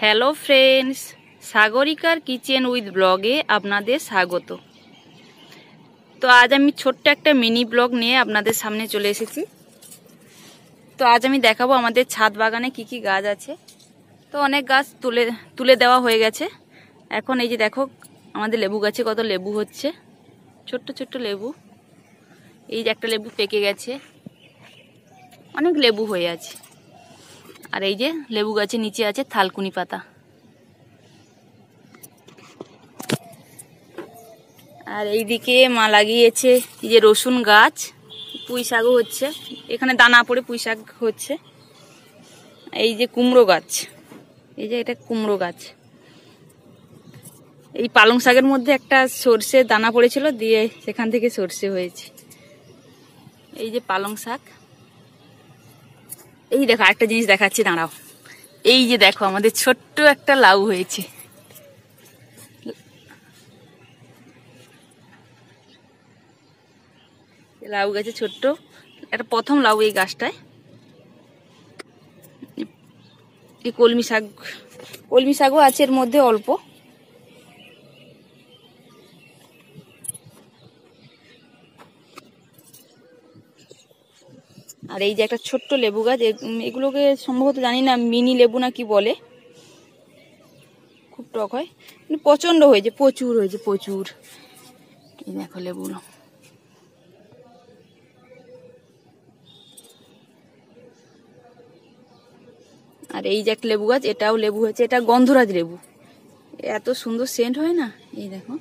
Hello friends, সাগরিকার kitchen with ব্লগে আপনাদের স্বাগত। তো আজ আমি ছোট্ট একটা মিনি ব্লগ নিয়ে আপনাদের সামনে চলে এসেছি। তো আজ আমি দেখাবো আমাদের ছাদ বাগানে কি কি গাছ আছে। তো অনেক গাছ তুলে দেওয়া হয়ে গেছে। এখন এই যে দেখো আমাদের লেবু গাছে কত লেবু হচ্ছে, ছোট্ট ছোট্ট লেবু। এই যে একটা লেবু পেকে গেছে, অনেক লেবু হয়ে আছে। আর এই যে লেবু গাছের নিচে আছে থালকুনি পাতা। আর এইদিকে মা লাগিয়েছে এই যে রসুন গাছ, পুঁই শাকও হচ্ছে, এখানে দানা পড়ে পুঁই শাক হচ্ছে। এই যে কুমড়ো গাছ, এই যে এটা কুমড়ো গাছ। এই পালং শাকের মধ্যে একটা সর্ষে দানা পড়েছিল, দিয়ে সেখান থেকে সর্ষে হয়েছে। এই যে পালং শাক। এই দেখো একটা জিনিস দেখাচ্ছি, দাঁড়াও। এই যে দেখো আমাদের ছোট্ট একটা লাউ হয়েছে। লাউ গাছে ছোট্ট একটা প্রথম লাউ এই গাছটায়। এই কলমি শাকও আছে এর মধ্যে অল্প। আর এই যে একটা ছোট্ট লেবু গাছ, এগুলোকে সম্ভবত জানি না মিনি লেবু না কি বলে, খুব টক হয়, প্রচন্ড হয়েছে, প্রচুর হয়েছে, প্রচুর। এই দেখো লেবুগুলো। আর এই যে একটা লেবু গাছ, এটাও লেবু হয়েছে, এটা গন্ধরাজ লেবু, এত সুন্দর সেন্ট হয় না। এই দেখো,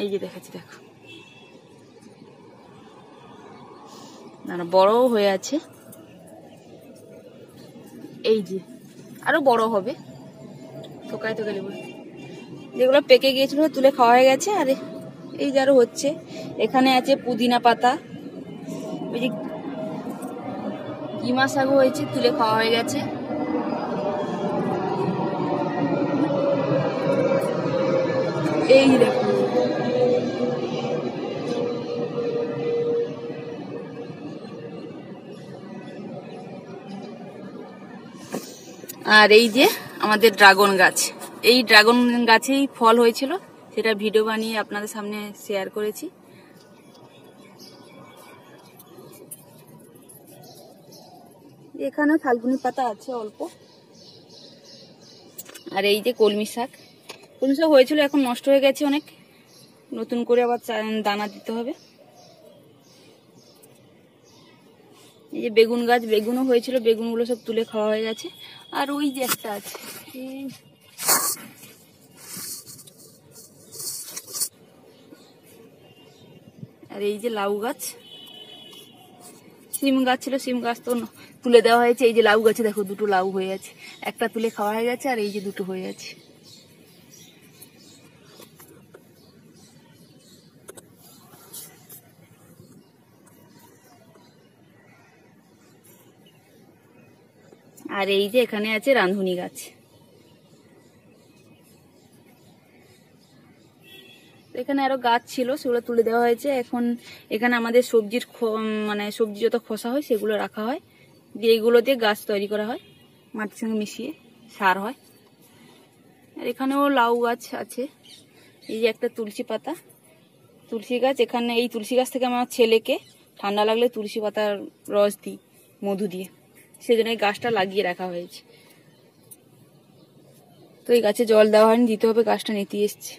এই যে দেখাচ্ছি, দেখো না বড়ও হয়ে আছে। এই যে আরো বড় হবে, থোকায় থোকায় লেবু, যেগুলো পেকে গিয়েছিল তুলে খাওয়া হয়ে গেছে। আর এই যে আরো হচ্ছে, এখানে আছে পুদিনা পাতা, ওই যে কিমা শাকও হয়েছে, তুলে খাওয়া হয়ে গেছে। এই দেখো, আর এই যে আমাদের ড্রাগন গাছ, এই ড্রাগন গাছেই ফল হয়েছিল, সেটা ভিডিও বানিয়ে আপনাদের সামনে শেয়ার করেছি। এখানেও থালকুনি পাতা আছে অল্প। আর এই যে কলমি শাক হয়েছিল, এখন নষ্ট হয়ে গেছে অনেক, নতুন করে আবার দানা দিতে হবে। এই যে বেগুন গাছ, বেগুনও হয়েছিল, বেগুনগুলো সব তুলে খাওয়া হয়ে গেছে। আর ওই যে একটা আছে, আর এই যে লাউ গাছ, সিম গাছ ছিল, সিম গাছ তো তুলে দেওয়া হয়েছে। এই যে লাউ গাছে দেখো দুটো লাউ হয়ে আছে, একটা তুলে খাওয়া হয়ে গেছে, আর এই যে দুটো হয়ে আছে। আর এই যে এখানে আছে রাঁধুনি গাছ। এখানে আরো গাছ ছিল, সেগুলো তুলে দেওয়া হয়েছে। এখন এখানে আমাদের সবজির সবজি যত খোসা হয় সেগুলো রাখা হয়, দিয়ে এগুলো দিয়ে গাছ তৈরি করা হয়, মাটির সঙ্গে মিশিয়ে সার হয়। আর এখানেও লাউ গাছ আছে। এই যে একটা তুলসী পাতা, তুলসী গাছ। এখানে এই তুলসী গাছ থেকে আমার ছেলেকে ঠান্ডা লাগলে তুলসী পাতার রস দিই মধু দিয়ে, সেজন্য এই গাছটা লাগিয়ে রাখা হয়েছে। তো এই গাছে জল দেওয়া হয়নি, দিতে হবে, গাছটা নিতে এসছে।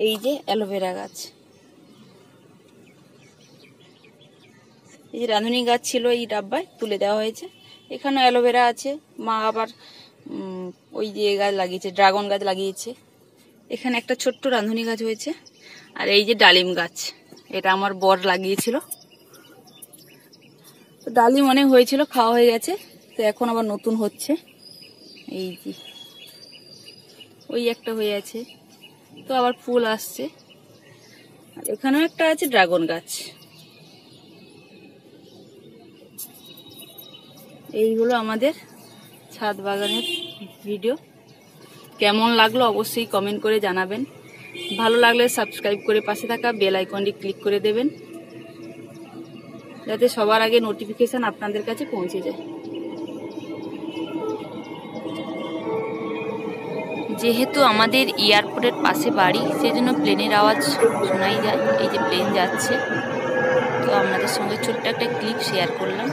এই যে অ্যালোভেরা গাছ, এই যে রাঁধুনি গাছ ছিল এই ডাব্বায়, তুলে দেওয়া হয়েছে। এখানে অ্যালোভেরা আছে। মা আবার ওই যে গাছ লাগিয়েছে, ড্রাগন গাছ লাগিয়েছে। এখানে একটা ছোট্ট রাঁধুনি গাছ হয়েছে। আর এই যে ডালিম গাছ, এটা আমার বর লাগিয়েছিল। তো ডালিম অনেক হয়েছিল, খাওয়া হয়ে গেছে, তো এখন আবার নতুন হচ্ছে। এই যে ওই একটা হয়ে আছে, তো আবার ফুল আসছে। আর এখানেও একটা আছে ড্রাগন গাছ। এই হলো আমাদের ছাদ বাগানের ভিডিও। কেমন লাগলো অবশ্যই কমেন্ট করে জানাবেন। ভালো লাগলে সাবস্ক্রাইব করে পাশে থাকা বেল আইকনটি ক্লিক করে দেবেন, যাতে সবার আগে নোটিফিকেশন আপনাদের কাছে পৌঁছে যায়। যেহেতু আমাদের এয়ারপোর্টের পাশে বাড়ি, সেজন্য প্লেনের আওয়াজ শোনাই যায়। এই যে প্লেন যাচ্ছে, তো আপনাদের সঙ্গে ছোট্ট একটা ক্লিপ শেয়ার করলাম।